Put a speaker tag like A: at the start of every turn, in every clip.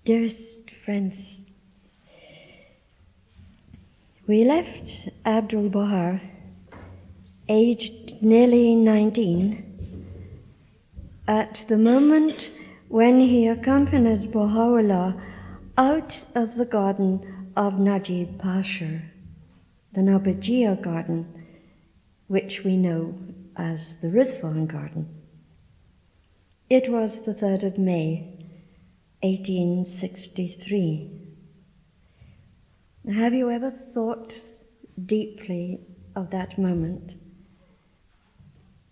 A: Dearest friends, we left Abdul-Baha, aged nearly 19, at the moment when he accompanied Baha'u'llah out of the garden of Najib Pasha, the Nabajiyya garden, which we know as the Rizwan garden. It was the 3rd of May, 1863. Have you ever thought deeply of that moment?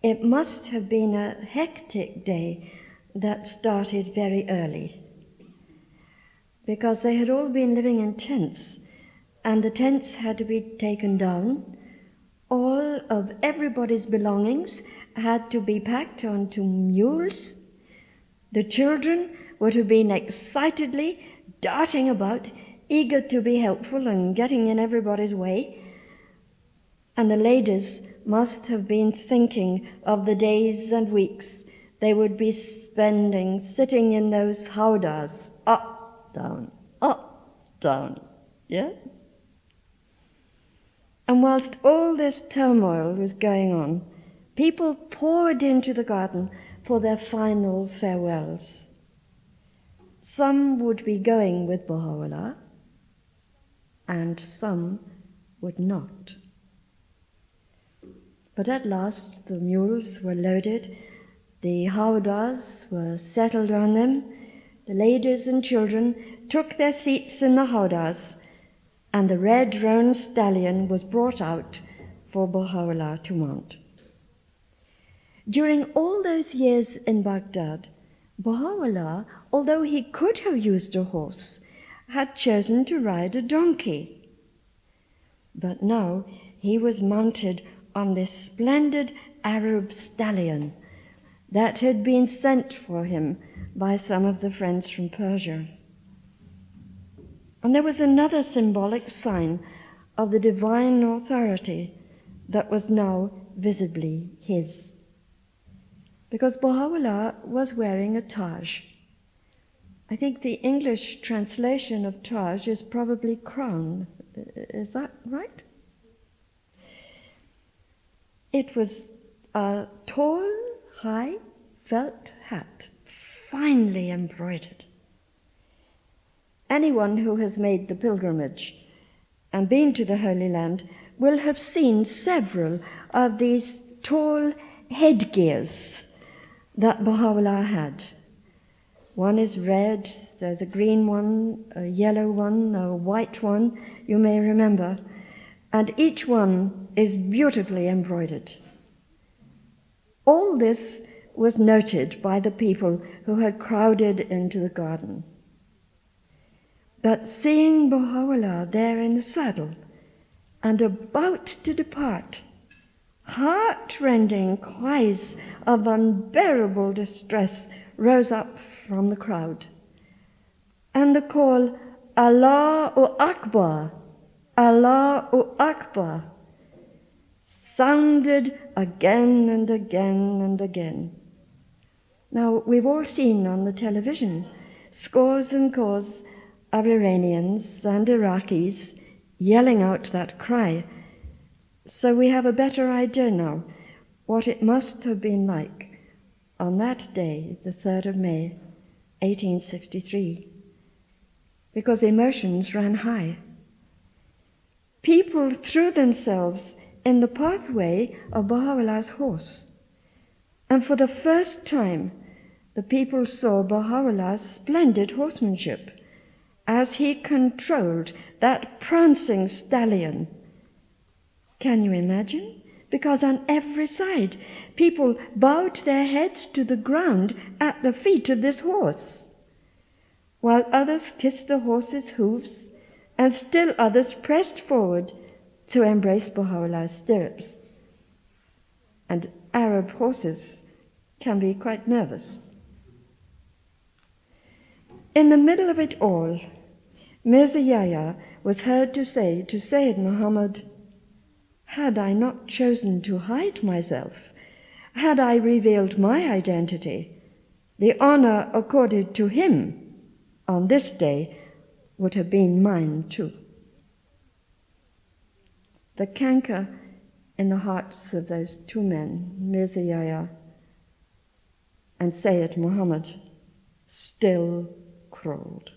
A: It must have been a hectic day that started very early, because they had all been living in tents, and the tents had to be taken down. All of everybody's belongings had to be packed onto mules. The children would have been excitedly darting about, eager to be helpful and getting in everybody's way. And the ladies must have been thinking of the days and weeks they would be spending sitting in those howdahs, up, down, yes? And whilst all this turmoil was going on, people poured into the garden for their final farewells. Some would be going with Baha'u'llah, and some would not. But at last the mules were loaded, the howdahs were settled on them, the ladies and children took their seats in the howdahs, and the red roan stallion was brought out for Baha'u'llah to mount. During all those years in Baghdad, Baha'u'llah, although he could have used a horse, had chosen to ride a donkey. But now he was mounted on this splendid Arab stallion that had been sent for him by some of the friends from Persia. And there was another symbolic sign of the divine authority that was now visibly his, because Baha'u'llah was wearing a Taj. I think the English translation of Taj is probably crown. Is that right? It was a tall, high felt hat, finely embroidered. Anyone who has made the pilgrimage and been to the Holy Land will have seen several of these tall headgears that Baha'u'llah had. One is red, there's a green one, a yellow one, a white one, you may remember, and each one is beautifully embroidered. All this was noted by the people who had crowded into the garden. But seeing Baha'u'llah there in the saddle and about to depart, heart-rending cries of unbearable distress rose up from the crowd. And the call, Allahu Akbar, Allahu Akbar, sounded again and again and again. Now, we've all seen on the television scores and scores of Iranians and Iraqis yelling out that cry. So we have a better idea now what it must have been like on that day, the 3rd of May, 1863, because emotions ran high. People threw themselves in the pathway of Baha'u'llah's horse, and for the first time the people saw Baha'u'llah's splendid horsemanship as he controlled that prancing stallion. Can you imagine? Because on every side, people bowed their heads to the ground at the feet of this horse, while others kissed the horse's hooves, and still others pressed forward to embrace Baha'u'llah's stirrups. And Arab horses can be quite nervous. In the middle of it all, Mirza Yahya was heard to say to Sayyid Muhammad, "Had I not chosen to hide myself, had I revealed my identity, the honor accorded to him on this day would have been mine too. The canker in the hearts of those two men, Mirza Yahya and Sayyid Muhammad, still crawled.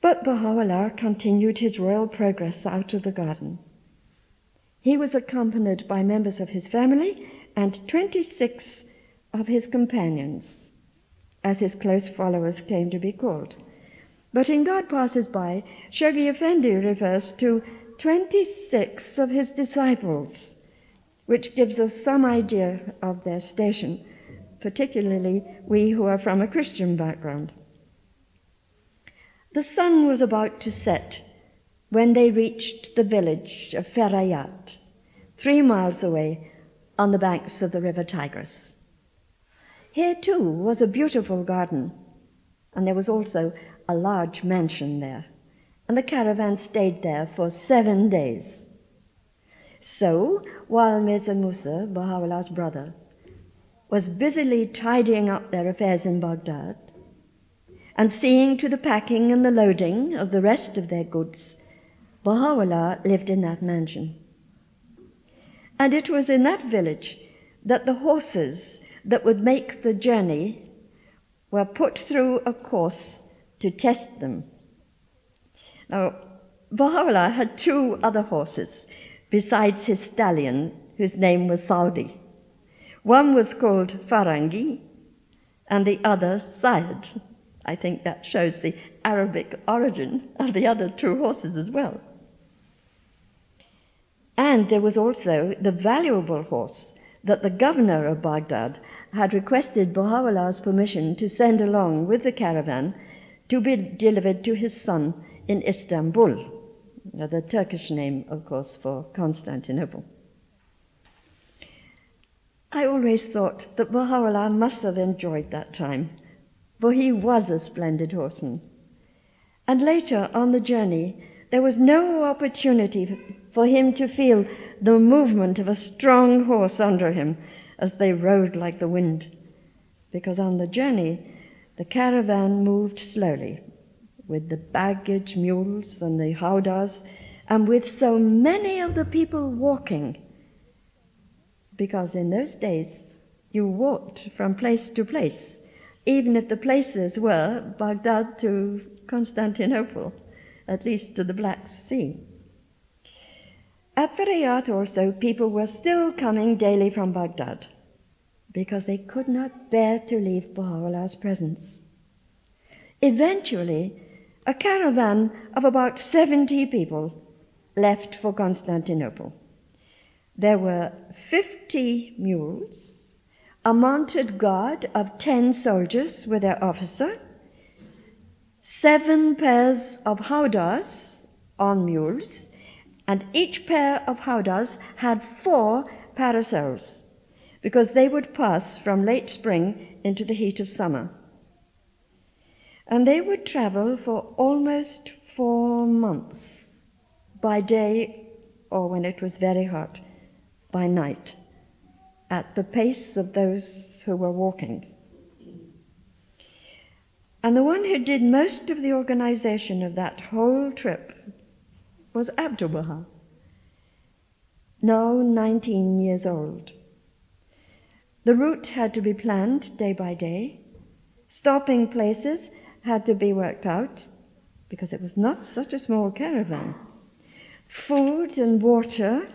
A: But Baha'u'llah continued his royal progress out of the garden. He was accompanied by members of his family and 26 of his companions, as his close followers came to be called. But in God Passes By, Shoghi Effendi refers to 26 of his disciples, which gives us some idea of their station, particularly we who are from a Christian background. The sun was about to set when they reached the village of Ferayat, 3 miles away on the banks of the river Tigris. Here too was a beautiful garden, and there was also a large mansion there, and the caravan stayed there for 7 days. So, while Mirza Musa, Baha'u'llah's brother, was busily tidying up their affairs in Baghdad and seeing to the packing and the loading of the rest of their goods, Baha'u'llah lived in that mansion. And it was in that village that the horses that would make the journey were put through a course to test them. Now, Baha'u'llah had 2 other horses besides his stallion, whose name was Saudi. One was called Farangi, and the other Syed. I think that shows the Arabic origin of the other 2 horses as well. And there was also the valuable horse that the governor of Baghdad had requested Baha'u'llah's permission to send along with the caravan to be delivered to his son in Istanbul, the Turkish name, of course, for Constantinople. I always thought that Baha'u'llah must have enjoyed that time, for he was a splendid horseman. And later on the journey, there was no opportunity for him to feel the movement of a strong horse under him as they rode like the wind, because on the journey, the caravan moved slowly, with the baggage mules and the howdahs, and with so many of the people walking, because in those days you walked from place to place, even if the places were Baghdad to Constantinople, at least to the Black Sea. At Ferayat also, people were still coming daily from Baghdad, because they could not bear to leave Baha'u'llah's presence. Eventually, a caravan of about 70 people left for Constantinople. There were 50 mules, a mounted guard of 10 soldiers with their officer, 7 pairs of howdahs on mules, and each pair of howdahs had 4 parasols, because they would pass from late spring into the heat of summer. And they would travel for almost 4 months, by day, or when it was very hot, by night, at the pace of those who were walking. And the one who did most of the organization of that whole trip was Abdu'l Bahá, now 19 years old. The route had to be planned day by day. Stopping places had to be worked out, because it was not such a small caravan. Food and water,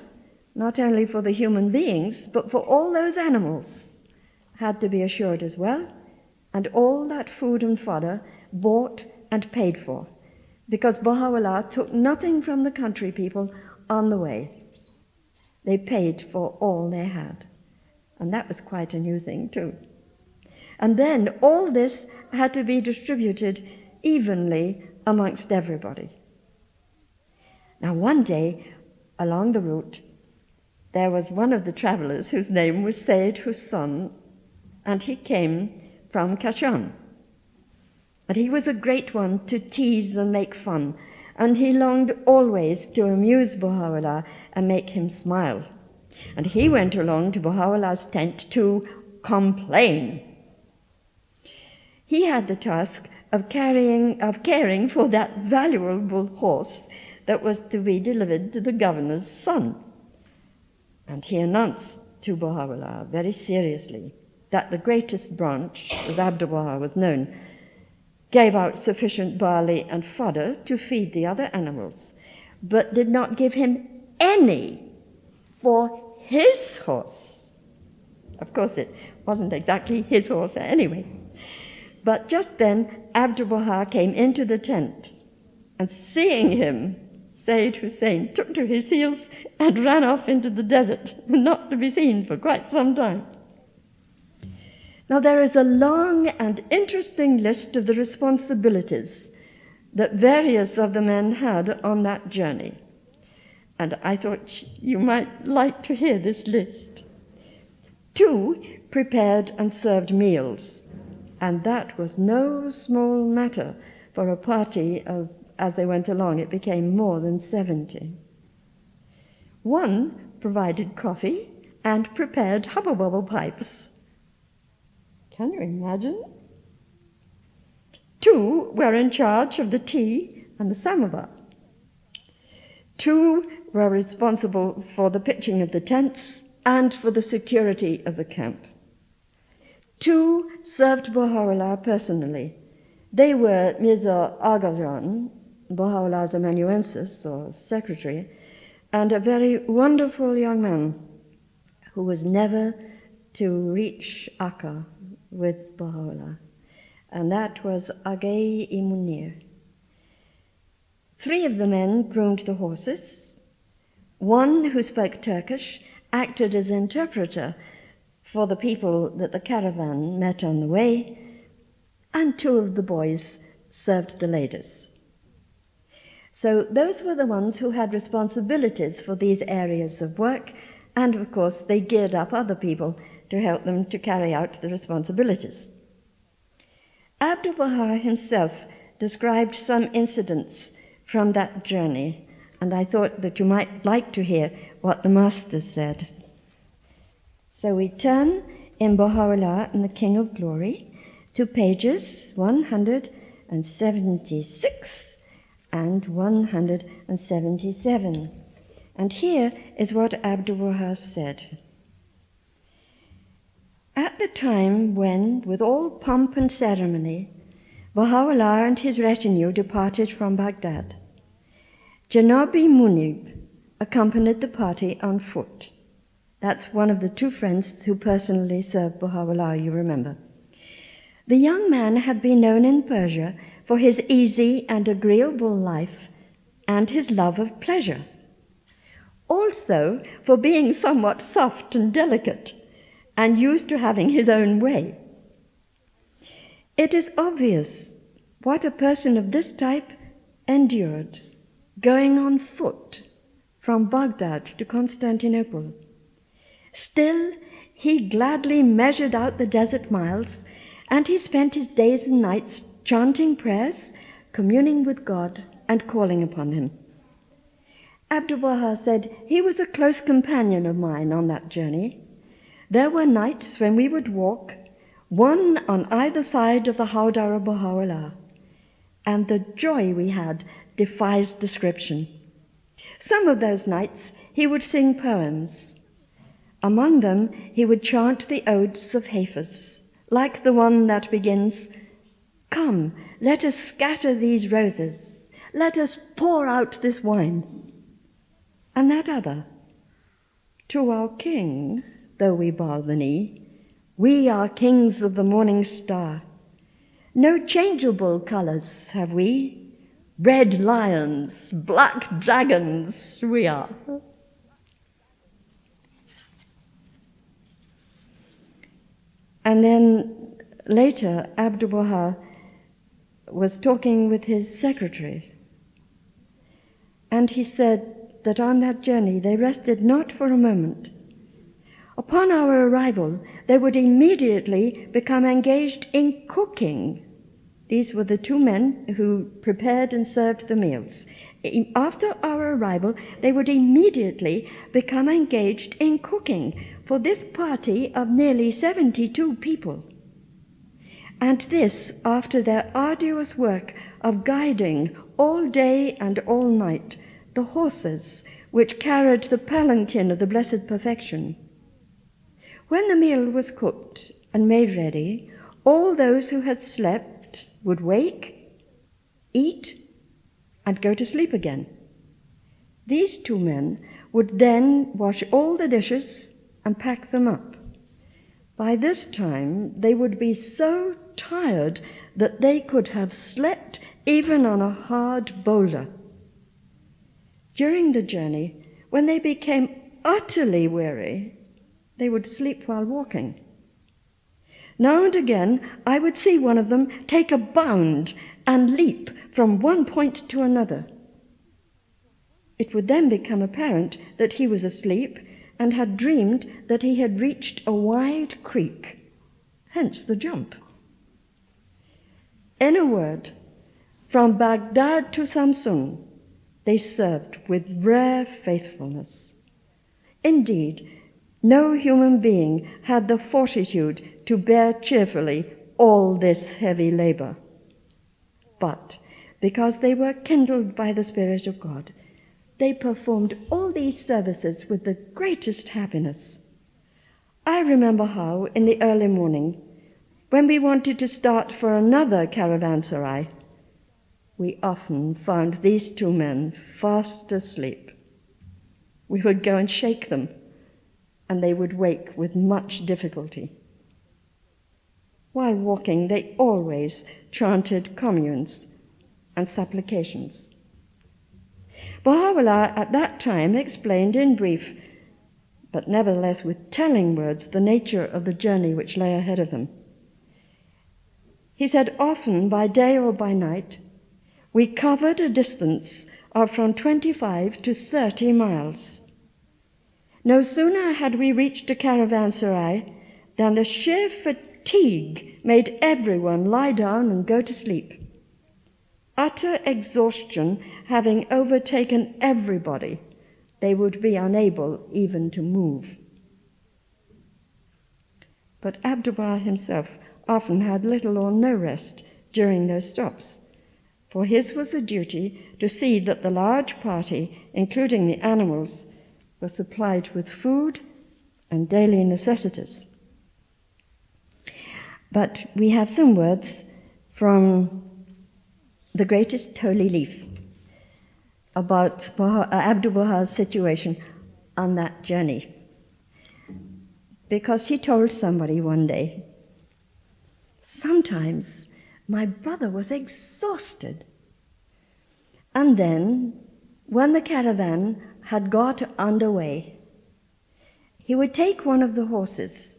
A: not only for the human beings, but for all those animals, had to be assured as well, and all that food and fodder bought and paid for, because Baha'u'llah took nothing from the country people on the way. They paid for all they had, and that was quite a new thing too. And then all this had to be distributed evenly amongst everybody. Now one day, along the route, there was one of the travelers whose name was Sayyid Hussan, and he came from Kashan. But he was a great one to tease and make fun, and he longed always to amuse Baha'u'llah and make him smile. And he went along to Baha'u'llah's tent to complain. he had the task of caring for that valuable horse that was to be delivered to the governor's son. And he announced to Baha'u'llah very seriously that the greatest branch, as Abdu'l Bahá was known, gave out sufficient barley and fodder to feed the other animals, but did not give him any for his horse. Of course, it wasn't exactly his horse anyway. But just then, Abdu'l Bahá came into the tent, and seeing him, Sayyid Hussein took to his heels and ran off into the desert, not to be seen for quite some time. Now, there is a long and interesting list of the responsibilities that various of the men had on that journey, and I thought you might like to hear this list. 2 prepared and served meals, and that was no small matter for a party of, as they went along, it became more than 70. 1 provided coffee and prepared hubble-bubble pipes. Can you imagine? 2 were in charge of the tea and the samovar. 2 were responsible for the pitching of the tents and for the security of the camp. 2 served Baha'u'llah personally. They were Mirza Aghajan, Baha'u'llah's amanuensis or secretary, and a very wonderful young man who was never to reach Akka with Baha'u'llah, and that was Aghay Munir. 3 of the men groomed the horses. 1 who spoke Turkish acted as interpreter for the people that the caravan met on the way, and 2 of the boys served the ladies. So those were the ones who had responsibilities for these areas of work, and of course they geared up other people to help them to carry out the responsibilities. Abdu'l Bahá himself described some incidents from that journey, and I thought that you might like to hear what the Master said. So we turn in Baha'u'llah and the King of Glory to pages 176 and 177. And here is what Abdu'l Bahá said. At the time when, with all pomp and ceremony, Baha'u'llah and his retinue departed from Baghdad, Janabi Munib accompanied the party on foot. That's one of the 2 friends who personally served Baha'u'llah, you remember. The young man had been known in Persia for his easy and agreeable life and his love of pleasure, also for being somewhat soft and delicate and used to having his own way. It is obvious what a person of this type endured, going on foot from Baghdad to Constantinople. Still, he gladly measured out the desert miles, and he spent his days and nights chanting prayers, communing with God, and calling upon him. Abdu'l Bahá said he was a close companion of mine on that journey. There were nights when we would walk, one on either side of the Hawdah of Baha'u'llah, and the joy we had defies description. Some of those nights he would sing poems. Among them he would chant the odes of Hafiz, like the one that begins, "Come, let us scatter these roses, let us pour out this wine." And that other, "To our king, though we bow the knee, we are kings of the morning star. No changeable colors have we, red lions, black dragons we are." And then later, Abdu'l Bahá was talking with his secretary, and he said that on that journey they rested not for a moment. Upon our arrival, they would immediately become engaged in cooking. These were the 2 men who prepared and served the meals. After our arrival, they would immediately become engaged in cooking for this party of nearly 72 people. And this after their arduous work of guiding all day and all night the horses which carried the palanquin of the Blessed Perfection. When the meal was cooked and made ready, all those who had slept would wake, eat, and go to sleep again. These two men would then wash all the dishes and pack them up. By this time, they would be so tired that they could have slept even on a hard boulder. During the journey, when they became utterly weary, they would sleep while walking. Now and again, I would see one of them take a bound and leap from one point to another. It would then become apparent that he was asleep and had dreamed that he had reached a wide creek, hence the jump. In a word, from Baghdad to Samsun, they served with rare faithfulness. Indeed, no human being had the fortitude to bear cheerfully all this heavy labor. But because they were kindled by the Spirit of God, they performed all these services with the greatest happiness. I remember how, in the early morning, when we wanted to start for another caravanserai, we often found these two men fast asleep. We would go and shake them, and they would wake with much difficulty. While walking, they always chanted communes and supplications. Baha'u'llah at that time explained in brief, but nevertheless with telling words, the nature of the journey which lay ahead of them. He said, often by day or by night, we covered a distance of from 25 to 30 miles. No sooner had we reached a caravanserai than the sheer fatigue made everyone lie down and go to sleep. Utter exhaustion having overtaken everybody, they would be unable even to move. But Abdul-Baha himself often had little or no rest during those stops, for his was the duty to see that the large party, including the animals, were supplied with food and daily necessities. But we have some words from the greatest holy leaf about Abdu'l-Bahá's situation on that journey. Because he told somebody one day, sometimes my brother was exhausted. And then, when the caravan had got underway, he would take one of the horses,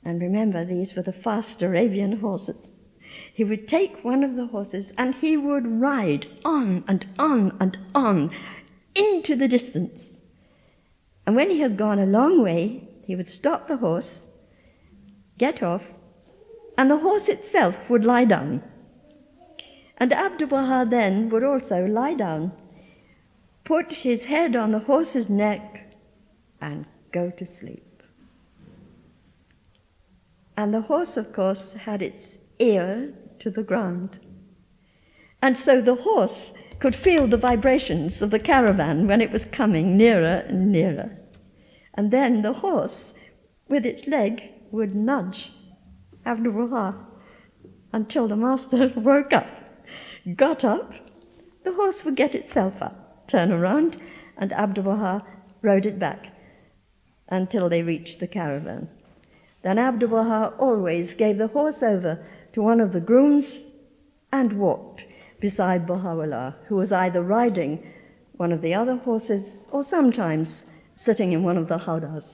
A: and remember these were the fast Arabian horses. He would take one of the horses and he would ride on and on and on into the distance. And when he had gone a long way, he would stop the horse, get off, and the horse itself would lie down. And Abdul-Baha then would also lie down, put his head on the horse's neck, and go to sleep. And the horse, of course, had its ear to the ground. And so the horse could feel the vibrations of the caravan when it was coming nearer and nearer. And then the horse, with its leg, would nudge Abdul-Baha until the master woke up, got up, the horse would get itself up, turn around, and Abdul-Baha rode it back until they reached the caravan. Then Abdul-Baha always gave the horse over to one of the grooms and walked beside Baha'u'llah, who was either riding one of the other horses or sometimes sitting in one of the howdahs.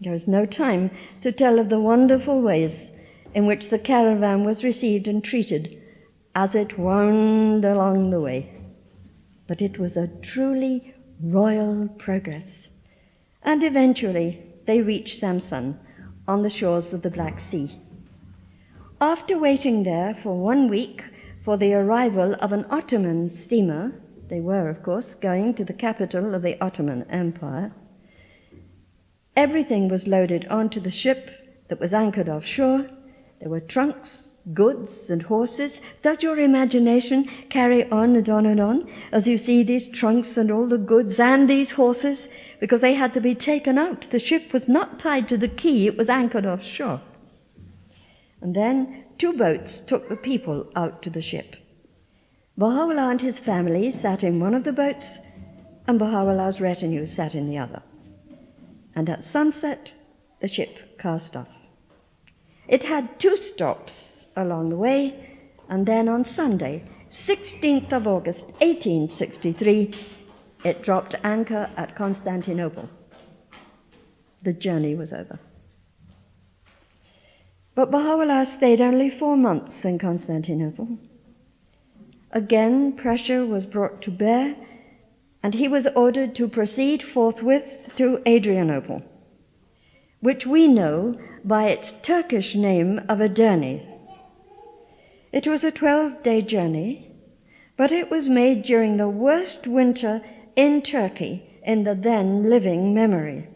A: There is no time to tell of the wonderful ways in which the caravan was received and treated as it wound along the way. But it was a truly royal progress. And eventually they reached Samsun on the shores of the Black Sea. After waiting there for 1 week for the arrival of an Ottoman steamer, they were, of course, going to the capital of the Ottoman Empire, everything was loaded onto the ship that was anchored offshore. There were trunks, goods, and horses. Does your imagination carry on and on as you see these trunks and all the goods and these horses? Because they had to be taken out. The ship was not tied to the quay, it was anchored offshore. And then 2 boats took the people out to the ship. Baha'u'llah and his family sat in one of the boats, and Baha'u'llah's retinue sat in the other. And at sunset, the ship cast off. It had 2 stops along the way, and then on Sunday, 16th of August, 1863, it dropped anchor at Constantinople. The journey was over. But Baha'u'llah stayed only 4 months in Constantinople. Again, pressure was brought to bear, and he was ordered to proceed forthwith to Adrianople, which we know by its Turkish name of Edirne. It was a 12-day journey, but it was made during the worst winter in Turkey in the then living memory,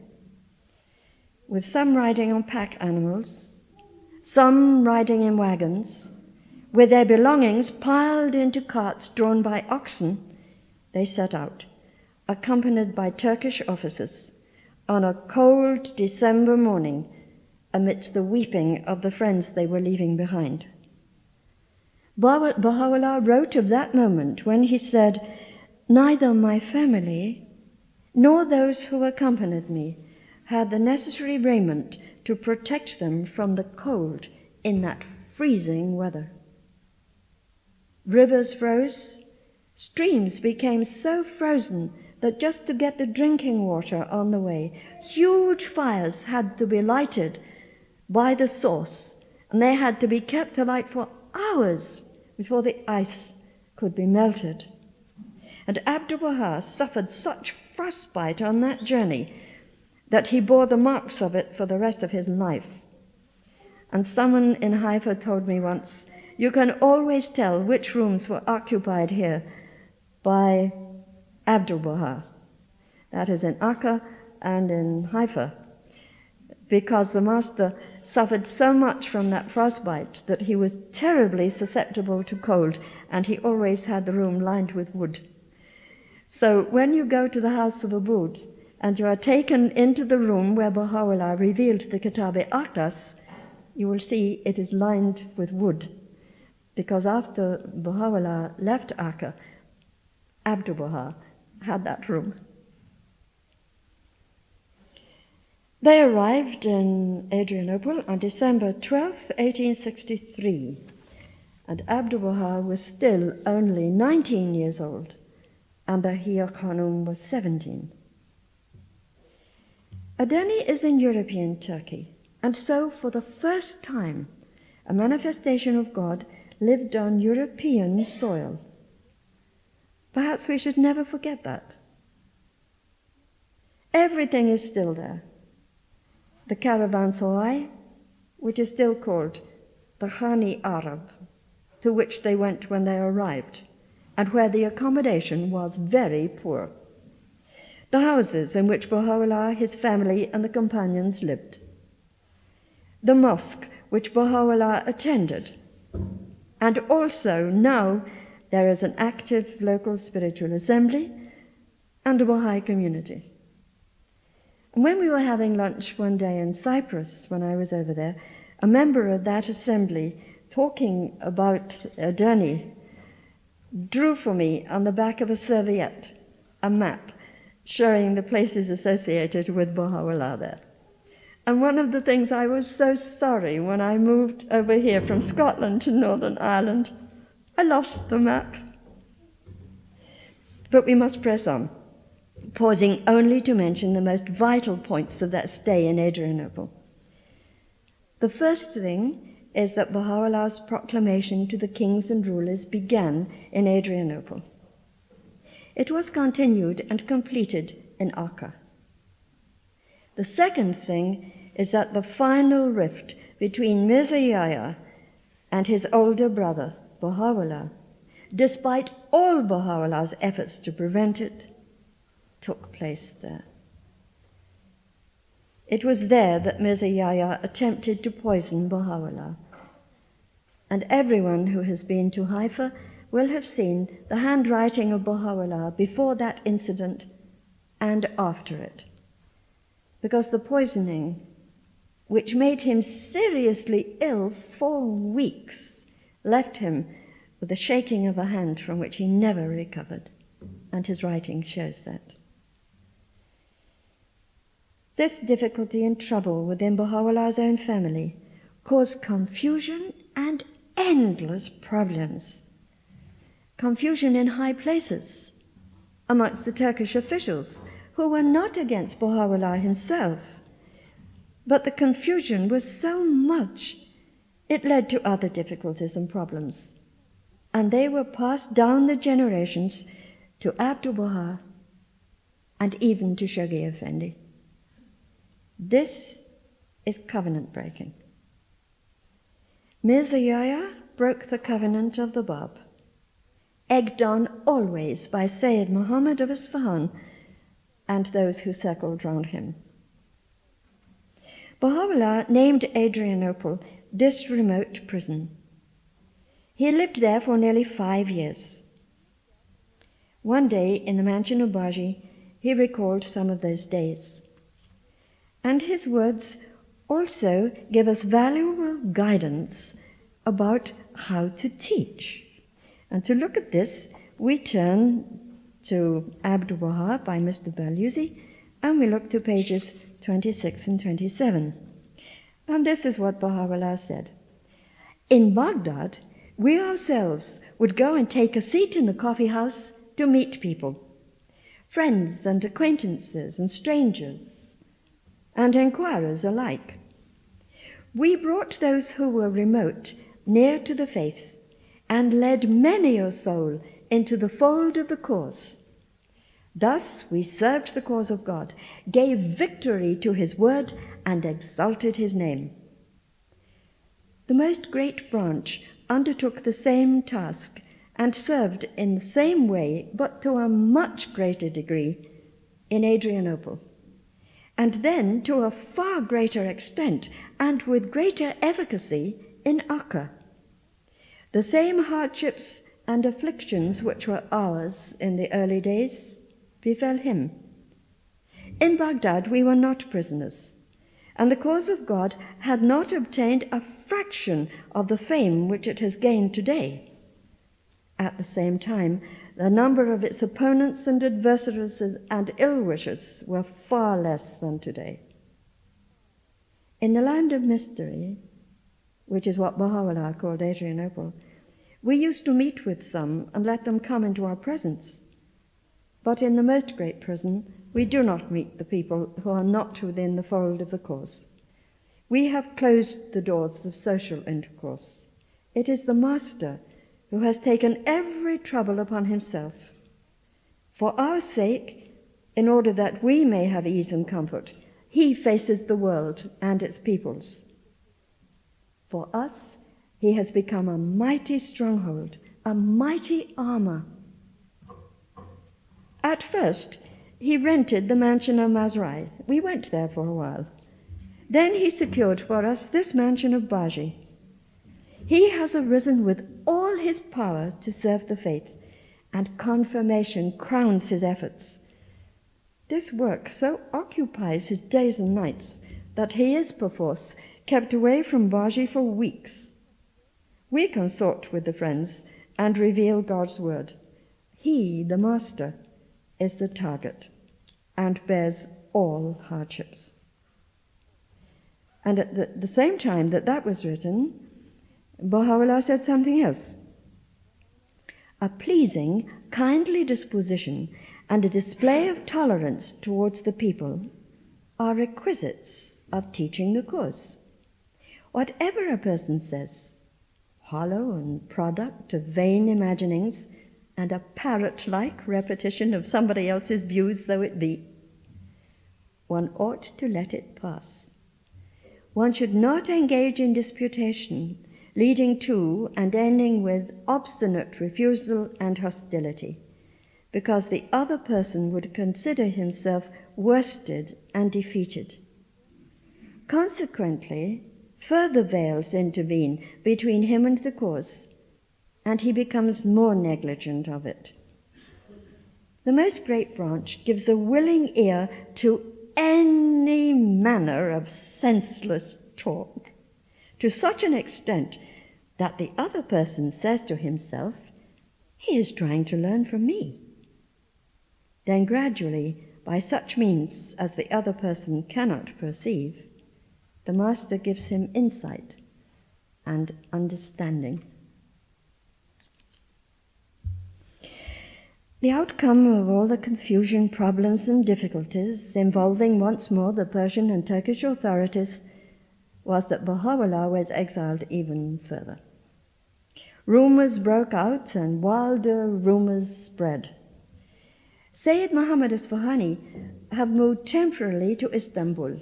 A: with some riding on pack animals, some riding in wagons, with their belongings piled into carts drawn by oxen. They set out, accompanied by Turkish officers, on a cold December morning amidst the weeping of the friends they were leaving behind. Baha'u'llah wrote of that moment when he said, "Neither my family nor those who accompanied me had the necessary raiment to protect them from the cold in that freezing weather. Rivers froze, streams became so frozen that just to get the drinking water on the way, huge fires had to be lighted by the source, and they had to be kept alight for hours before the ice could be melted. And Abdul-Baha suffered such frostbite on that journey that he bore the marks of it for the rest of his life. And someone in Haifa told me once, you can always tell which rooms were occupied here by Abdul-Baha. That is in Akka and in Haifa, because the master suffered so much from that frostbite that he was terribly susceptible to cold, and he always had the room lined with wood. So when you go to the house of Abud and you are taken into the room where Baha'u'llah revealed the Kitab-i-Aqdas, you will see it is lined with wood, because after Baha'u'llah left Akka, Abdu'l-Baha had that room. They arrived in Adrianople on December 12th, 1863, and Abdul-Baha was still only 19 years old, and Bahia Khanum was 17. Edirne is in European Turkey, and so for the first time, a manifestation of God lived on European soil. Perhaps we should never forget that. Everything is still there. The caravanserai, which is still called the Khani Arab, to which they went when they arrived, and where the accommodation was very poor. The houses in which Baha'u'llah, his family, and the companions lived. The mosque which Baha'u'llah attended. And also now there is an active local spiritual assembly and a Baha'i community. And when we were having lunch one day in Cyprus, when I was over there, a member of that assembly, talking about Edirne, drew for me on the back of a serviette a map showing the places associated with Baha'u'llah there. And one of the things I was so sorry when I moved over here from Scotland to Northern Ireland, I lost the map. But we must press on, pausing only to mention the most vital points of that stay in Adrianople. The first thing is that Baha'u'llah's proclamation to the kings and rulers began in Adrianople. It was continued and completed in Akka. The second thing is that the final rift between Mirza Yahya and his older brother, Baha'u'llah, despite all Baha'u'llah's efforts to prevent it, took place there. It was there that Mirza Yahya attempted to poison Baha'u'llah. And everyone who has been to Haifa will have seen the handwriting of Baha'u'llah before that incident and after it. Because the poisoning, which made him seriously ill for weeks, left him with the shaking of a hand from which he never recovered, and his writing shows that. This difficulty and trouble within Baha'u'llah's own family caused confusion and endless problems. Confusion in high places amongst the Turkish officials who were not against Baha'u'llah himself, but the confusion was so much it led to other difficulties and problems, and they were passed down the generations to Abdu'l Bahá and even to Shoghi Effendi. This is covenant breaking. Mirza Yahya broke the covenant of the Bab, egged on always by Sayyid Muhammad of Isfahan and those who circled round him. Baha'u'llah named Adrianople this remote prison. He lived there for nearly 5 years. One day in the mansion of Baji, he recalled some of those days. And his words also give us valuable guidance about how to teach. And to look at this, we turn to Abdu'l Bahá by Mr. Balusi, and we look to pages 26 and 27. And this is what Baha'u'llah said. In Baghdad, we ourselves would go and take a seat in the coffee house to meet people, friends and acquaintances and strangers, and inquirers alike. We brought those who were remote near to the faith and led many a soul into the fold of the cause. Thus we served the cause of God, gave victory to his word, and exalted his name. The most great branch undertook the same task and served in the same way, but to a much greater degree, in Adrianople, and then to a far greater extent and with greater efficacy in Akka. The same hardships and afflictions which were ours in the early days befell him. In Baghdad we were not prisoners, and the cause of God had not obtained a fraction of the fame which it has gained today. At the same time, the number of its opponents and adversaries and ill-wishers were far less than today. In the land of mystery, which is what Baha'u'llah called Adrianople, we used to meet with some and let them come into our presence. But in the most great prison, we do not meet the people who are not within the fold of the cause. We have closed the doors of social intercourse. It is the Master who has taken every trouble upon himself. For our sake, in order that we may have ease and comfort, he faces the world and its peoples. For us, he has become a mighty stronghold, a mighty armor. At first, he rented the mansion of Mazrai. We went there for a while. Then he secured for us this mansion of Baji. He has arisen with all his power to serve the faith, and confirmation crowns his efforts. This work so occupies his days and nights that he is perforce kept away from Baji for weeks. We consort with the friends and reveal God's word. He, the Master, is the target and bears all hardships. And at the same time that was written, Baha'u'llah said something else. A pleasing, kindly disposition and a display of tolerance towards the people are requisites of teaching the cause. Whatever a person says, hollow and product of vain imaginings and a parrot-like repetition of somebody else's views though it be, one ought to let it pass. One should not engage in disputation, leading to and ending with obstinate refusal and hostility, because the other person would consider himself worsted and defeated. Consequently, further veils intervene between him and the cause, and he becomes more negligent of it. The Most Great Branch gives a willing ear to any manner of senseless talk, to such an extent that the other person says to himself, "He is trying to learn from me." Then gradually, by such means as the other person cannot perceive, the Master gives him insight and understanding. The outcome of all the confusion, problems, and difficulties involving once more the Persian and Turkish authorities was that Baha'u'llah was exiled even further. Rumors broke out and wilder rumors spread. Sayyid Muhammad Isfahani had moved temporarily to Istanbul,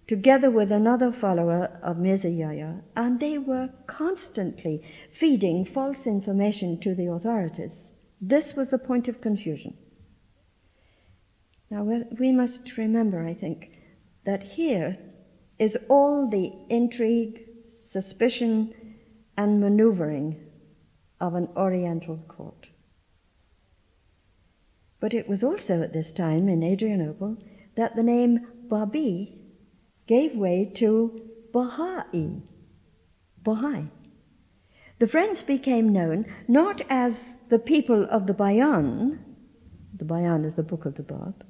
A: together with another follower of Mirza Yahya, and they were constantly feeding false information to the authorities. This was the point of confusion. Now, we must remember, I think, that here is all the intrigue, suspicion, and maneuvering of an Oriental court. But it was also at this time in Adrianople that the name Babi gave way to Baha'i, Baha'i. The Friends became known not as the people of the Bayan is the book of the Bab,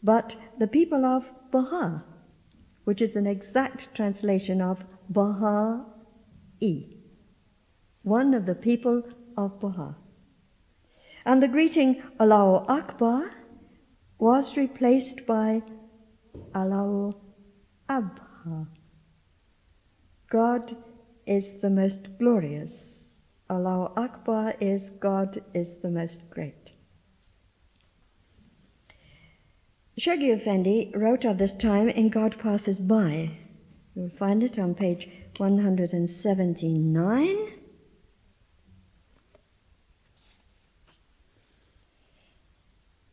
A: but the people of Baha, which is an exact translation of Baha'i, one of the people of Baha. And the greeting Allahu Akbar was replaced by Allahu Abha. God is the most glorious. Allahu Akbar is God is the most great. Shaghi Effendi wrote of this time in God Passes By. You'll find it on page 179.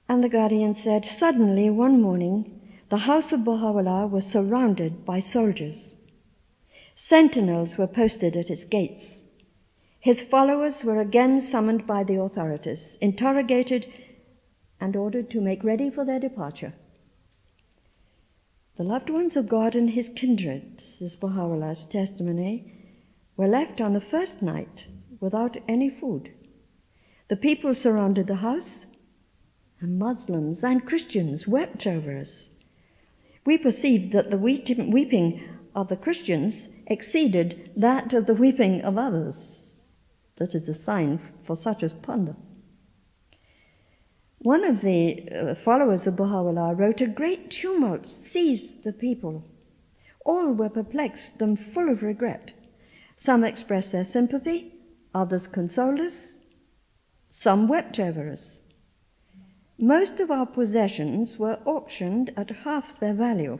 A: And the Guardian said, "Suddenly one morning, the house of Baha'u'llah was surrounded by soldiers. Sentinels were posted at its gates. His followers were again summoned by the authorities, interrogated, and ordered to make ready for their departure. The loved ones of God and his kindred, is Baha'u'llah's testimony, were left on the first night without any food. The people surrounded the house, and Muslims and Christians wept over us. We perceived that the weeping of the Christians exceeded that of the weeping of others. That is a sign for such as ponder." One of the followers of Baha'u'llah wrote, "A great tumult seized the people. All were perplexed and full of regret. Some expressed their sympathy, others consoled us, some wept over us. Most of our possessions were auctioned at half their value.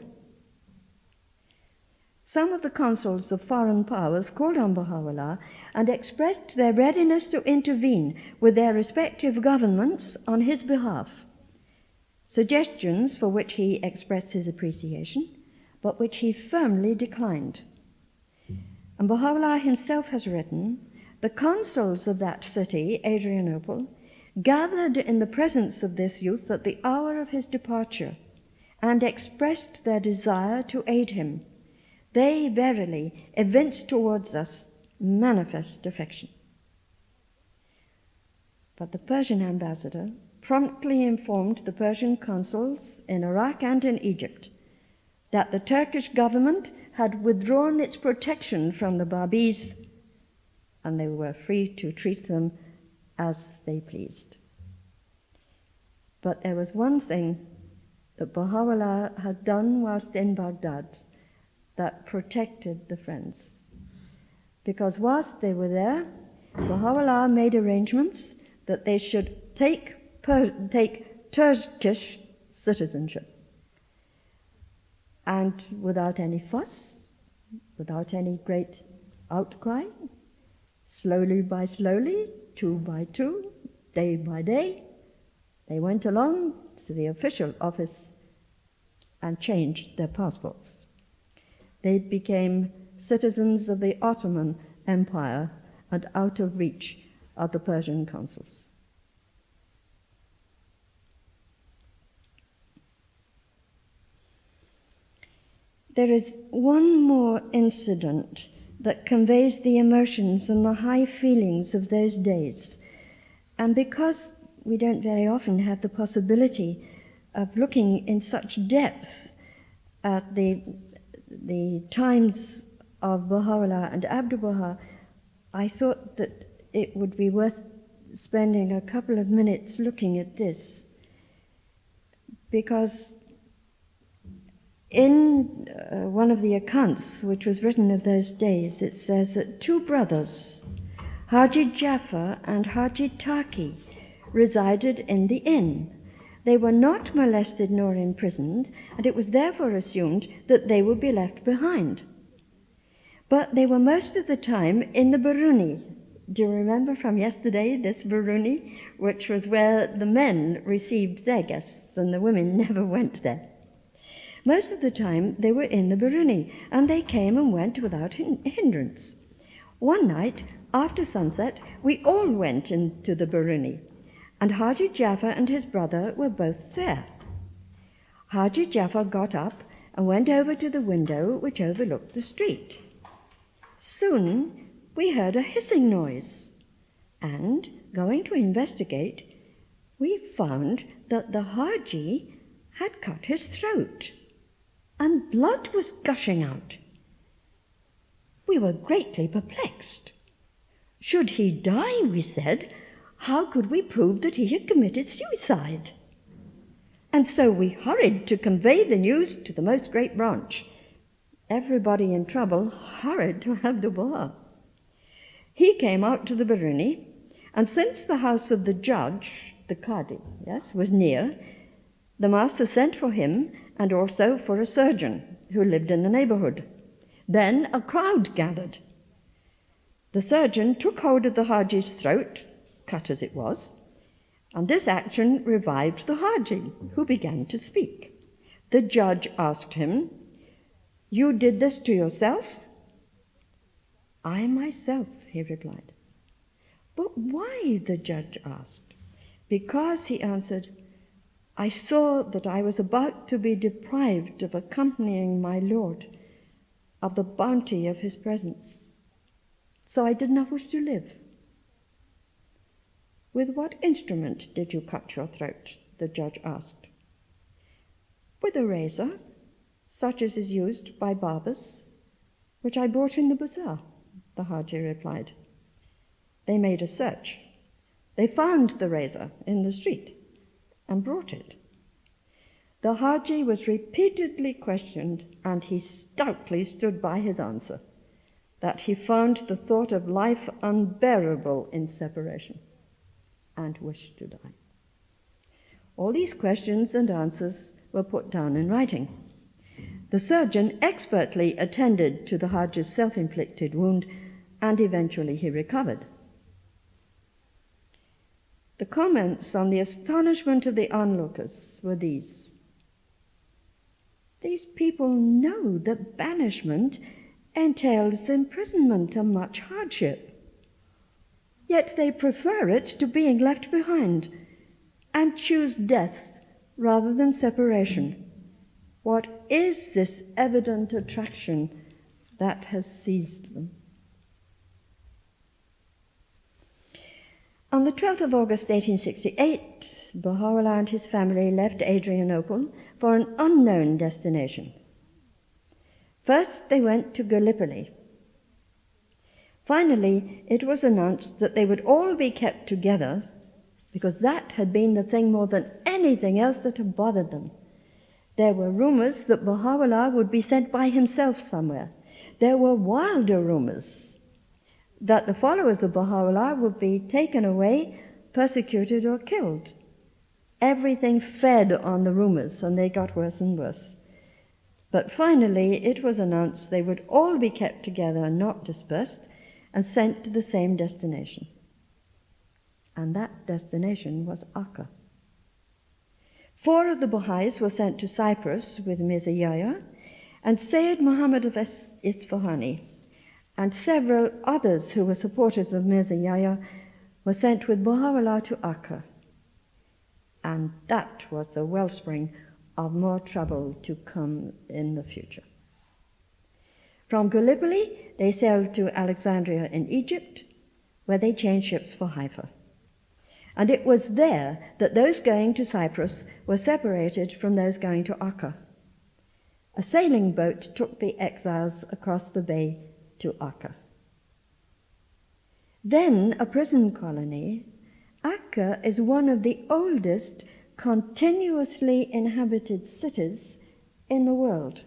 A: Some of the consuls of foreign powers called on Baha'u'llah and expressed their readiness to intervene with their respective governments on his behalf, suggestions for which he expressed his appreciation, but which he firmly declined. And Baha'u'llah himself has written, the consuls of that city, Adrianople, gathered in the presence of this youth at the hour of his departure and expressed their desire to aid him. They verily evinced towards us manifest affection." But the Persian ambassador promptly informed the Persian consuls in Iraq and in Egypt that the Turkish government had withdrawn its protection from the Bahá'ís and they were free to treat them as they pleased. But there was one thing that Baha'u'llah had done whilst in Baghdad that protected the Friends. Because whilst they were there, Baha'u'llah made arrangements that they should take Turkish citizenship. And without any fuss, without any great outcry, slowly by slowly, 2 by 2, day by day, they went along to the official office and changed their passports. They became citizens of the Ottoman Empire and out of reach of the Persian consuls. There is one more incident that conveys the emotions and the high feelings of those days. And because we don't very often have the possibility of looking in such depth at the times of Baha'u'llah and Abdul-Baha, I thought that it would be worth spending a couple of minutes looking at this. Because in one of the accounts which was written of those days, it says that two brothers, Haji Jafar and Haji Taki, resided in the inn. They were not molested nor imprisoned, and it was therefore assumed that they would be left behind. But they were most of the time in the Baruni. Do you remember from yesterday this Baruni, which was where the men received their guests and the women never went there? Most of the time they were in the Baruni, and they came and went without hindrance. One night, after sunset, we all went into the Baruni, and Haji Jafar and his brother were both there. Haji Jafar got up and went over to the window which overlooked the street. Soon we heard a hissing noise, and, going to investigate, we found that the Haji had cut his throat, and blood was gushing out. We were greatly perplexed. Should he die, we said, how could we prove that he had committed suicide? And so we hurried to convey the news to the most great branch. Everybody in trouble hurried to Abdul-Baha. He came out to the Baruni, and since the house of the judge, the Qadi, was near, the master sent for him and also for a surgeon who lived in the neighborhood. Then a crowd gathered. The surgeon took hold of the Haji's throat, cut as it was, and this action revived the Haji, who began to speak. The judge asked him, "You did this to yourself?" "I myself," he replied. "But why?" the judge asked. "Because," he answered, "I saw that I was about to be deprived of accompanying my Lord, of the bounty of his presence. So I did not wish to live." "With what instrument did you cut your throat?" the judge asked. "With a razor, such as is used by barbers, which I bought in the bazaar," the Haji replied. They made a search. They found the razor in the street and brought it. The Haji was repeatedly questioned, and he stoutly stood by his answer, that he found the thought of life unbearable in separation and wished to die. All these questions and answers were put down in writing. The surgeon expertly attended to the Haji's self-inflicted wound, and eventually he recovered. The comments on the astonishment of the onlookers were these: "These people know that banishment entails imprisonment and much hardship, yet they prefer it to being left behind and choose death rather than separation. What is this evident attraction that has seized them?" On the 12th of August 1868, Baha'u'llah and his family left Adrianople for an unknown destination. First, they went to Gallipoli. Finally, it was announced that they would all be kept together, because that had been the thing more than anything else that had bothered them. There were rumors that Baha'u'llah would be sent by himself somewhere. There were wilder rumors that the followers of Baha'u'llah would be taken away, persecuted, or killed. Everything fed on the rumors, and they got worse and worse. But finally, it was announced they would all be kept together and not dispersed, and sent to the same destination. And that destination was Akka. 4 of the Bahá'ís were sent to Cyprus with Mirza Yahya, And Sayyid Muhammad of Isfahani and several others who were supporters of Mirza Yahya were sent with Baha'u'llah to Akka. And that was the wellspring of more trouble to come in the future. From Gallipoli, they sailed to Alexandria in Egypt, where they changed ships for Haifa. And it was there that those going to Cyprus were separated from those going to Akka. A sailing boat took the exiles across the bay to Akka. Then a prison colony, Akka is one of the oldest continuously inhabited cities in the world.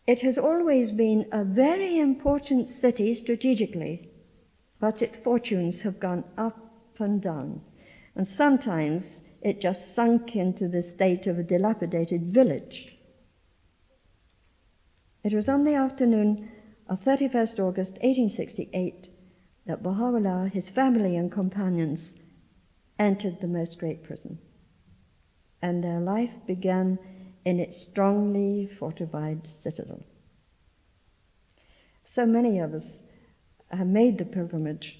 A: It has always been a very important city strategically, but its fortunes have gone up and down, and sometimes it just sunk into the state of a dilapidated village. It was on the afternoon of 31st August 1868 that Baha'u'llah, his family and companions, entered the most great prison, and their life began in its strongly fortified citadel. So many of us have made the pilgrimage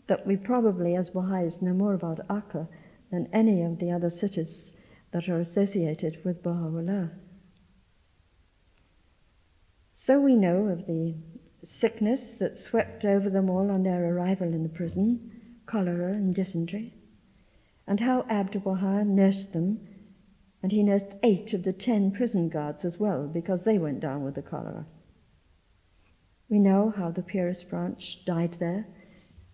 A: that we probably, as Baha'is, know more about Akka than any of the other cities that are associated with Baha'u'llah. So we know of the sickness that swept over them all on their arrival in the prison, cholera and dysentery, and how Abdul-Baha nursed them, and he nursed 8 of the 10 prison guards as well, because they went down with the cholera. We know how the purist branch died there,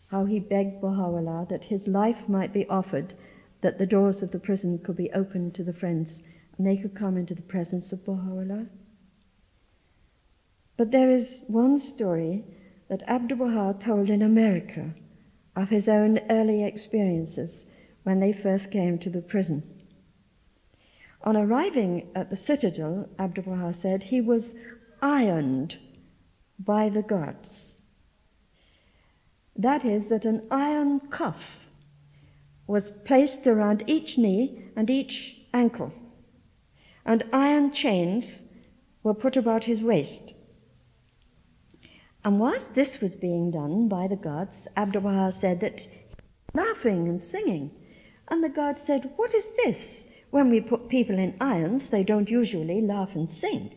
A: how he begged Baha'u'llah that his life might be offered, that the doors of the prison could be opened to the friends, and they could come into the presence of Baha'u'llah. But there is one story that Abdul-Baha told in America of his own early experiences when they first came to the prison. On arriving at the citadel, Abdul-Baha said he was ironed by the guards. That is, that an iron cuff was placed around each knee and each ankle, and iron chains were put about his waist. And whilst this was being done by the guards, Abdul-Baha said that laughing and singing. And the guard said, "What is this? When we put people in irons, they don't usually laugh and sing."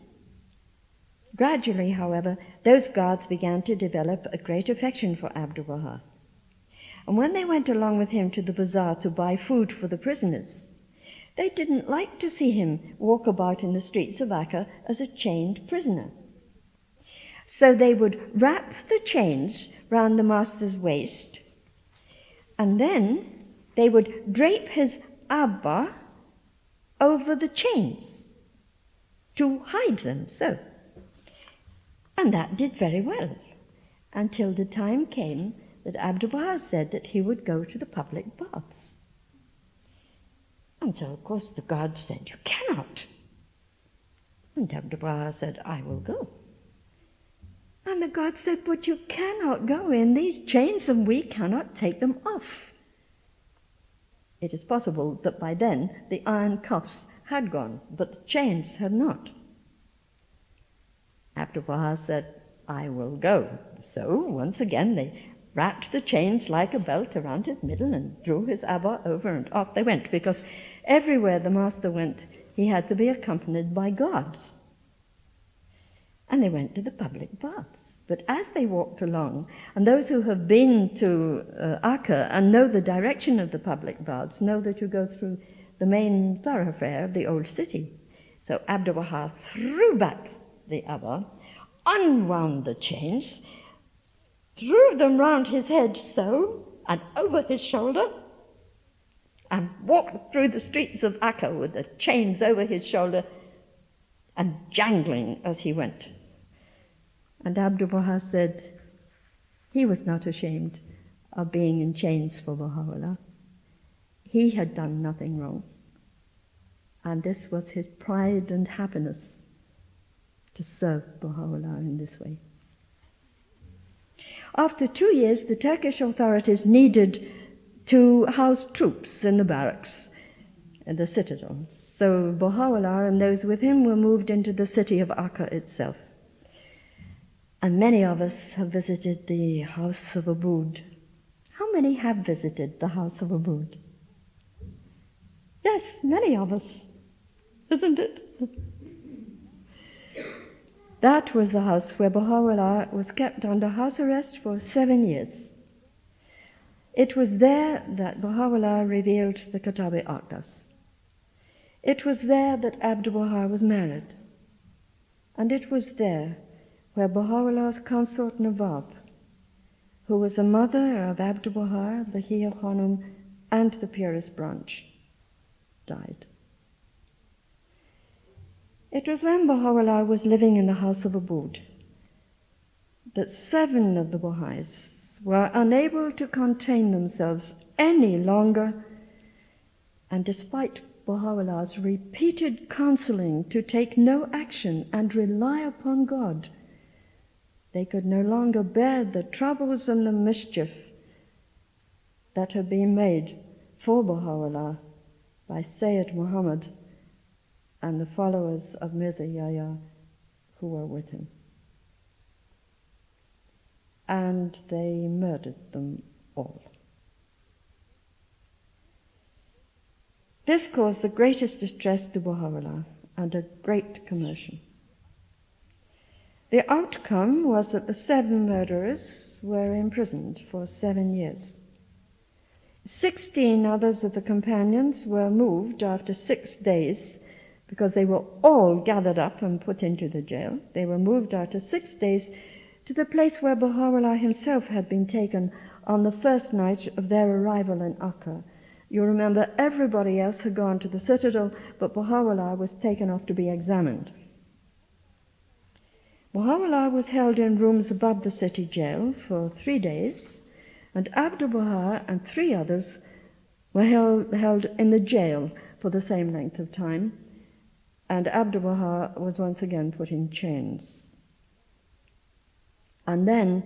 A: Gradually, however, those guards began to develop a great affection for Abdul-Baha. And when they went along with him to the bazaar to buy food for the prisoners, they didn't like to see him walk about in the streets of Akka as a chained prisoner. So they would wrap the chains round the master's waist, and then they would drape his abba over the chains to hide them so. And that did very well, until the time came that Abdul-Baha said that he would go to the public baths. And so, of course, the guards said, "You cannot." And Abdul-Baha said, "I will go." And the guard said, "But you cannot go in these chains, and we cannot take them off." It is possible that by then the iron cuffs had gone, but the chains had not. Abdul-Baha said, "I will go." So once again they wrapped the chains like a belt around his middle and drew his abba over, and off they went, because everywhere the master went he had to be accompanied by guards. And they went to the public baths. But as they walked along, and those who have been to Akka and know the direction of the public baths know that you go through the main thoroughfare of the old city. So Abdul-Baha threw back the abba, unwound the chains, threw them round his head so, and over his shoulder, and walked through the streets of Akka with the chains over his shoulder and jangling as he went. And Abdul-Baha said he was not ashamed of being in chains for Baha'u'llah. He had done nothing wrong. And this was his pride and happiness, to serve Baha'u'llah in this way. After 2 years, the Turkish authorities needed to house troops in the barracks, in the citadel. So Baha'u'llah and those with him were moved into the city of Akka itself. And many of us have visited the house of Abood. How many have visited the house of Abood? Yes, many of us, isn't it? That was the house where Baha'u'llah was kept under house arrest for 7 years. It was there that Baha'u'llah revealed the Kitab-i-Aqdas. It was there that Abdul-Baha was married. And it was there where Baha'u'llah's consort Nawab, who was the mother of Abdul-Baha, Bahia Khanum, and the purest branch, died. It was when Baha'u'llah was living in the house of Abood that 7 of the Bahá'ís were unable to contain themselves any longer, and despite Baha'u'llah's repeated counseling to take no action and rely upon God, they could no longer bear the troubles and the mischief that had been made for Baha'u'llah by Sayyid Muhammad and the followers of Mirza Yahya who were with him. And they murdered them all. This caused the greatest distress to Baha'u'llah and a great commotion. The outcome was that the 7 murderers were imprisoned for 7 years. 16 others of the companions were moved after 6 days, because they were all gathered up and put into the jail. They were moved after 6 days to the place where Baha'u'llah himself had been taken on the first night of their arrival in Akka. You remember everybody else had gone to the citadel, but Baha'u'llah was taken off to be examined. Baha'u'llah was held in rooms above the city jail for 3 days, and Abdul-Baha and 3 others were held in the jail for the same length of time, and Abdul-Baha was once again put in chains. And then,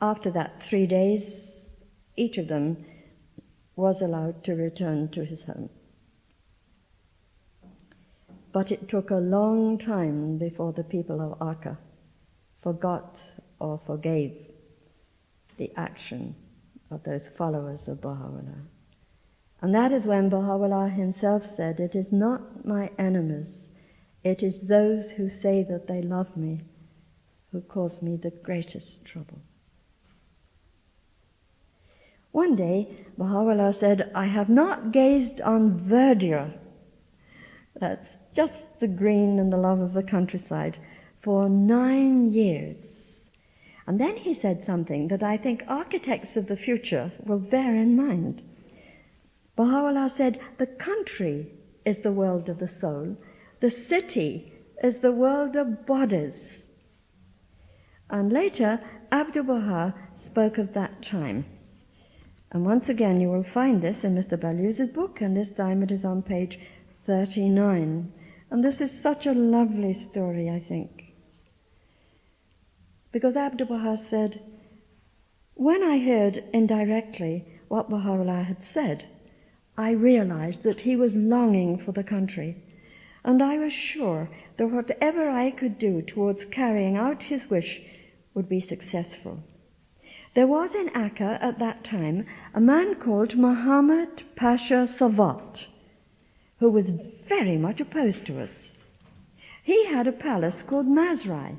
A: after that 3 days, each of them was allowed to return to his home. But it took a long time before the people of Akka forgot or forgave the action of those followers of Baha'u'llah. And that is when Baha'u'llah himself said, "It is not my enemies, it is those who say that they love me who cause me the greatest trouble." One day, Baha'u'llah said, "I have not gazed on verdure," that's just the green and the love of the countryside, "for 9 years. And then he said something that I think architects of the future will bear in mind. Baha'u'llah said, "The country is the world of the soul, the city is the world of bodies." And later, Abdul-Baha spoke of that time. And once again, you will find this in Mr. Baluz's book, and this time it is on page 39. And this is such a lovely story, I think. Because Abdul-Baha said, "When I heard indirectly what Baha'u'llah had said, I realized that he was longing for the country, and I was sure that whatever I could do towards carrying out his wish would be successful. There was in Akka at that time a man called Muhammad Pasha Savat, who was very much opposed to us. He had a palace called Mazrai,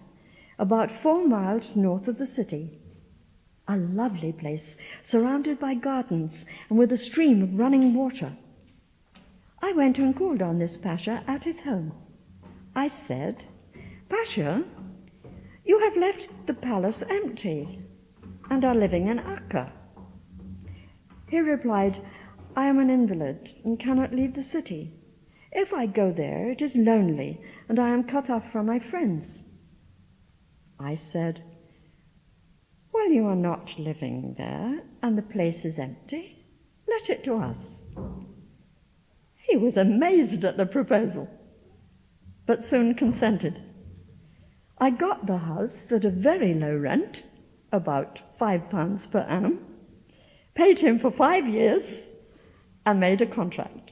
A: about 4 miles north of the city. A lovely place, surrounded by gardens and with a stream of running water. I went and called on this Pasha at his home. I said, 'Pasha, you have left the palace empty and are living in Akka.' He replied, 'I am an invalid and cannot leave the city. If I go there, it is lonely and I am cut off from my friends.' I said, 'Well, you are not living there and the place is empty. Let it to us.' He was amazed at the proposal, but soon consented. I got the house at a very low rent, about £5 per annum, paid him for 5 years, and made a contract.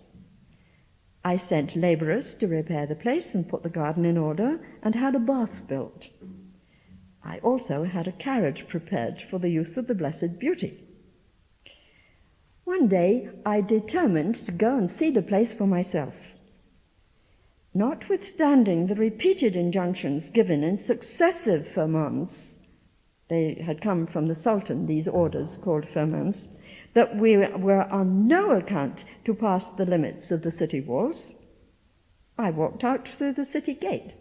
A: I sent labourers to repair the place and put the garden in order and had a bath built. I also had a carriage prepared for the use of the Blessed Beauty. One day I determined to go and see the place for myself. Notwithstanding the repeated injunctions given in successive firmans, they had come from the Sultan, these orders called firmans, that we were on no account to pass the limits of the city walls, I walked out through the city gate.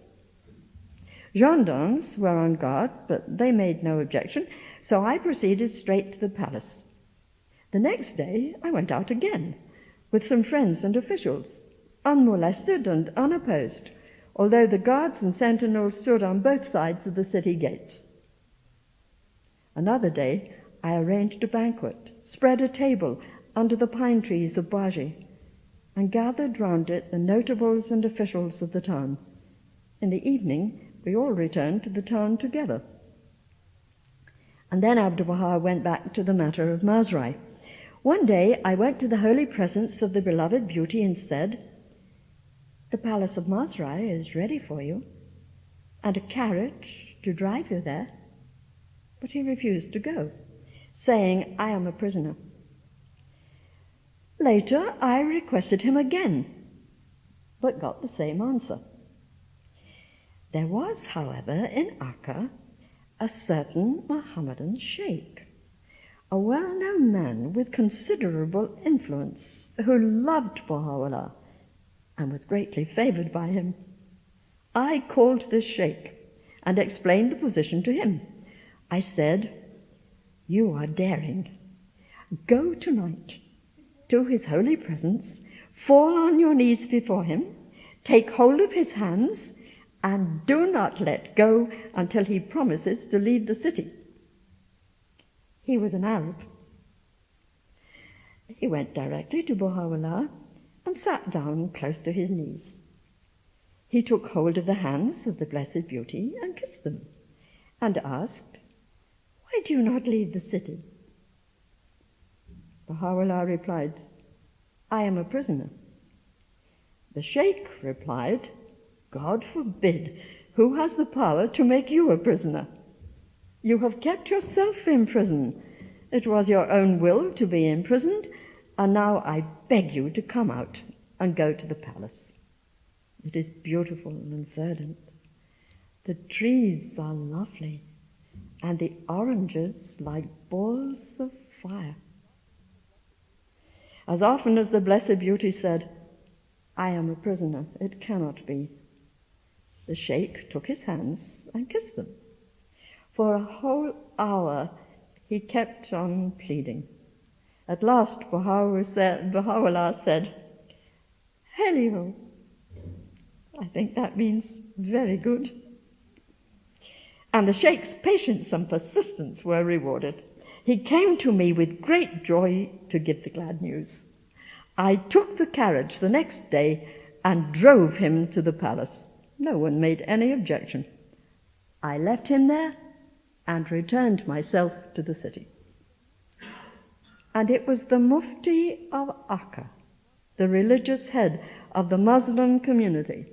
A: Gendarmes were on guard, but they made no objection, so I proceeded straight to the palace. The next day I went out again, with some friends and officials, unmolested and unopposed, although the guards and sentinels stood on both sides of the city gates. Another day I arranged a banquet, spread a table under the pine trees of Baji, and gathered round it the notables and officials of the town. In the evening we all returned to the town together. And then Abdul-Baha went back to the matter of Masrai. One day I went to the holy presence of the beloved beauty and said, "The palace of Masrai is ready for you, and a carriage to drive you there." But he refused to go, saying, "I am a prisoner." Later I requested him again, but got the same answer. There was, however, in Akka a certain Mohammedan sheikh, a well-known man with considerable influence, who loved Baha'u'llah and was greatly favored by him. I called this sheikh and explained the position to him. I said, "You are daring. Go tonight to his holy presence, fall on your knees before him, take hold of his hands, and do not let go until he promises to leave the city." He was an Arab. He went directly to Baha'u'llah and sat down close to his knees. He took hold of the hands of the Blessed Beauty and kissed them, and asked, "Why do you not leave the city?" Baha'u'llah replied, "I am a prisoner." The sheikh replied, "God forbid, who has the power to make you a prisoner? You have kept yourself in prison. It was your own will to be imprisoned, and now I beg you to come out and go to the palace. It is beautiful and verdant. The trees are lovely, and the oranges like balls of fire." As often as the Blessed Beauty said, "I am a prisoner, it cannot be," the sheikh took his hands and kissed them. For a whole hour he kept on pleading. At last Baha'u'llah said, "Helio." I think that means very good. And the sheikh's patience and persistence were rewarded. He came to me with great joy to give the glad news. I took the carriage the next day and drove him to the palace. No one made any objection. I left him there and returned myself to the city. And it was the Mufti of Akka, the religious head of the Muslim community,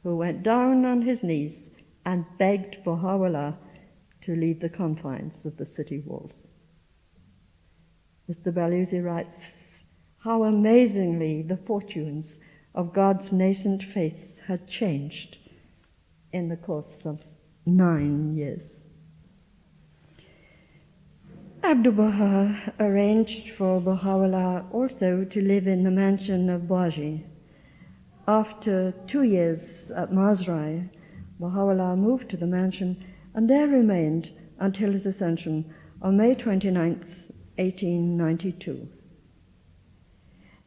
A: who went down on his knees and begged Baha'u'llah to leave the confines of the city walls. Mr. Balusi writes, how amazingly the fortunes of God's nascent faith had changed in the course of 9 years. Abdul-Baha arranged for Baha'u'llah also to live in the mansion of Baji. After 2 years at Masrai, Baha'u'llah moved to the mansion and there remained until his ascension on May 29th, 1892.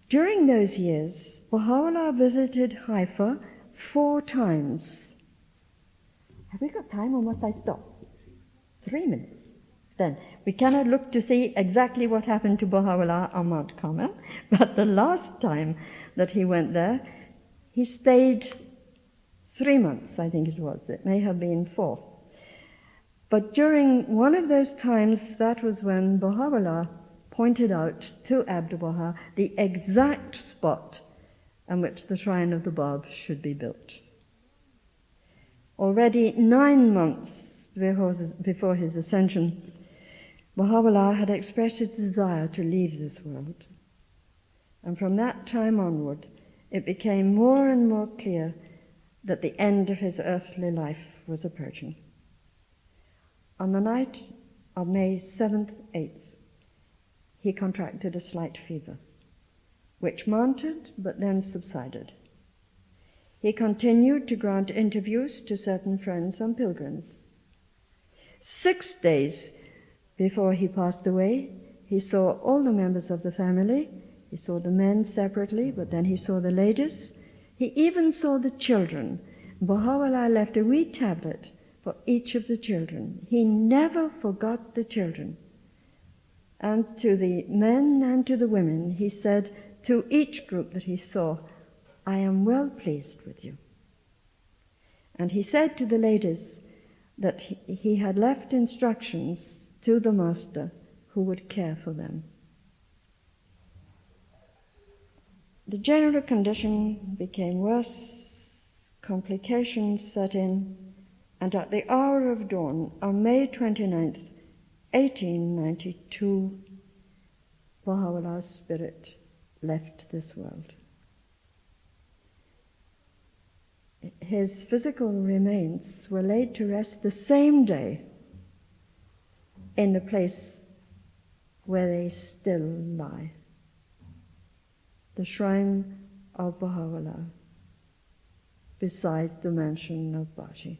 A: During those years, Baha'u'llah visited Haifa 4 times. Have we got time or must I stop? 3 minutes. Then we cannot look to see exactly what happened to Baha'u'llah on Mount Carmel, but the last time that he went there, he stayed 3 months, I think it was. It may have been 4. But during one of those times, that was when Baha'u'llah pointed out to Abdu'l Bahá the exact spot and which the shrine of the Bab should be built. Already 9 months before his ascension, Baha'u'llah had expressed his desire to leave this world. And from that time onward, it became more and more clear that the end of his earthly life was approaching. On the night of May 7th, 8th, he contracted a slight fever, which mounted but then subsided. He continued to grant interviews to certain friends and pilgrims. 6 days before he passed away, he saw all the members of the family. He saw the men separately, but then he saw the ladies. He even saw the children. Baha'u'llah left a wee tablet for each of the children. He never forgot the children. And to the men and to the women, he said to each group that he saw, "I am well pleased with you." And he said to the ladies that he had left instructions to the master who would care for them. The general condition became worse, complications set in, and at the hour of dawn on May 29th, 1892, Baha'u'llah's spirit left this world. His physical remains were laid to rest the same day in the place where they still lie, the shrine of Baha'u'llah, beside the mansion of Baji.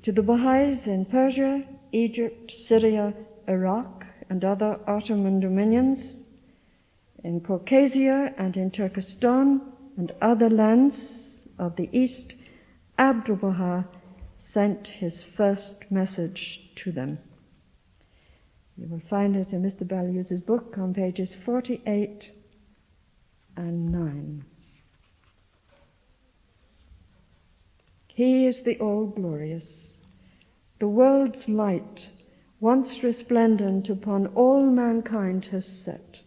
A: To the Bahá'ís in Persia, Egypt, Syria, Iraq, and other Ottoman dominions, in Caucasia and in Turkestan and other lands of the East, Abdu'l Bahá sent his first message to them. You will find it in Mr. Ballius's book on pages 48 and 9. He is the all-glorious, the world's light, once resplendent upon all mankind, has set,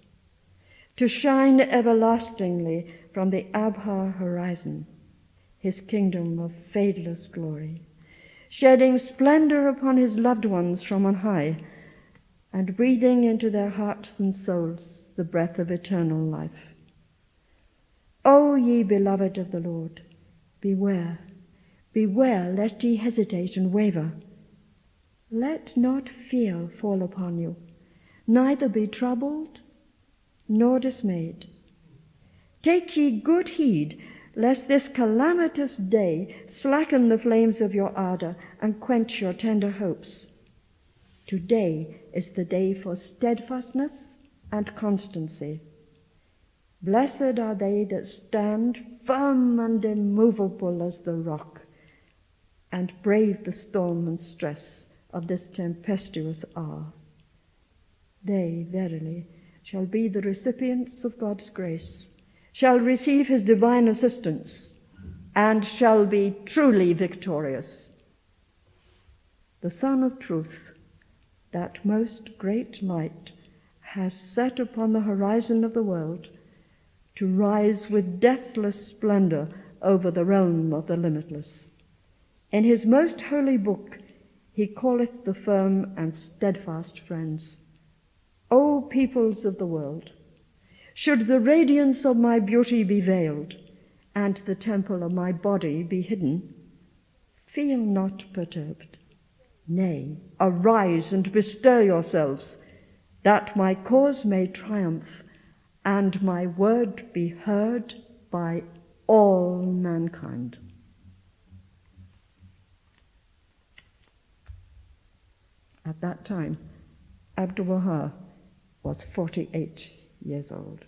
A: to shine everlastingly from the Abha horizon, his kingdom of fadeless glory, shedding splendor upon his loved ones from on high, and breathing into their hearts and souls the breath of eternal life. O ye beloved of the Lord, beware, beware lest ye hesitate and waver. Let not fear fall upon you, neither be troubled nor dismayed. Take ye good heed, lest this calamitous day slacken the flames of your ardor and quench your tender hopes. Today is the day for steadfastness and constancy. Blessed are they that stand firm and immovable as the rock, and brave the storm and stress of this tempestuous hour. They, verily, shall be the recipients of God's grace, shall receive his divine assistance, and shall be truly victorious. The Sun of Truth, that most great light, has set upon the horizon of the world to rise with deathless splendor over the realm of the limitless. In his most holy book he calleth the firm and steadfast friends. O peoples of the world, should the radiance of my beauty be veiled, and the temple of my body be hidden, feel not perturbed. Nay, arise and bestir yourselves, that my cause may triumph, and my word be heard by all mankind. At that time, Abdu'l Bahá was 48 years old.